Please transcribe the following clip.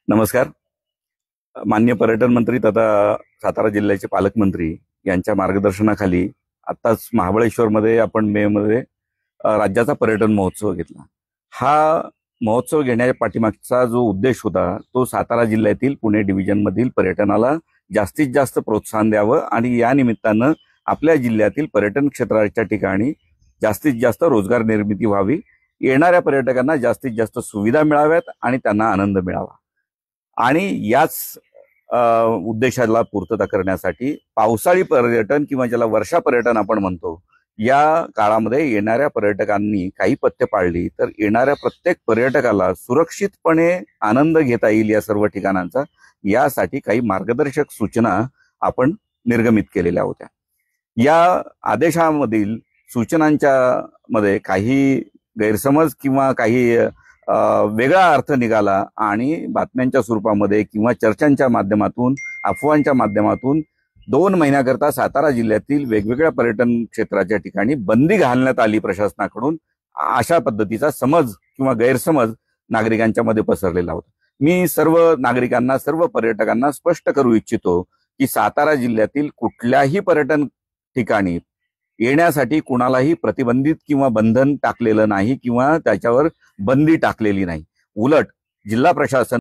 नमस्कार. माननीय पर्यटन मंत्री तथा सातारा जिल्ह्याचे पालकमंत्री यांच्या मार्गदर्शनाखाली आत्ताच महाबळेश्वरमध्ये आपण मे मध्ये राज्याचा पर्यटन महोत्सव घेतला. हा महोत्सव घेण्याच्या पाठीमागचा जो उद्देश होता तो सातारा जिल्ह्यातील पुणे डिव्हिजन मधील पर्यटनाला जास्तीत जास्त प्रोत्साहन द्यावं आणि या निमित्तानं आपल्या जिल्ह्यातील पर्यटन क्षेत्राच्या ठिकाणी जास्तीत जास्त रोजगार निर्मिती व्हावी, येणाऱ्या पर्यटकांना जास्तीत जास्त सुविधा मिळाव्यात आणि त्यांना आनंद मिळावा. आणि याच उद्देशाला पूर्तता करण्यासाठी पावसाळी पर्यटन किंवा ज्याला वर्षा पर्यटन आपण म्हणतो, या काळामध्ये येणाऱ्या पर्यटकांनी काही पथ्य पाळली तर येणाऱ्या प्रत्येक पर्यटकाला सुरक्षितपणे आनंद घेता येईल या सर्व ठिकाणांचा. यासाठी काही मार्गदर्शक सूचना आपण निर्गमित केलेल्या होत्या. या आदेशामधील सूचनांच्या मध्ये काही गैरसमज किंवा काही वेगळा अर्थ निघाला आणि बातम्यांच्या स्वरूपामध्ये किंवा चर्चांच्या माध्यमातून, अफवांच्या माध्यमातून 2 महिन्याकरता सातारा जिल्ह्यातील वेगवेगळ्या पर्यटन क्षेत्राच्या ठिकाणी बंदी घालण्यात आली प्रशासनाकडून. अशा पद्धतीचा समज किंवा गैरसमज नागरिकांच्या मध्ये पसरलेला होता. मी सर्व नागरिकांना, सर्व पर्यटकांना स्पष्ट करू इच्छितो की सातारा जिल्ह्यातील कुठल्याही पर्यटन ठिकाणी येण्यासाठी कुणालाही प्रतिबंधित किंवा बंधन टाकलेलं नाही किंवा त्याच्यावर बंदी टाकलेली नाही. उलट जिल्हा प्रशासन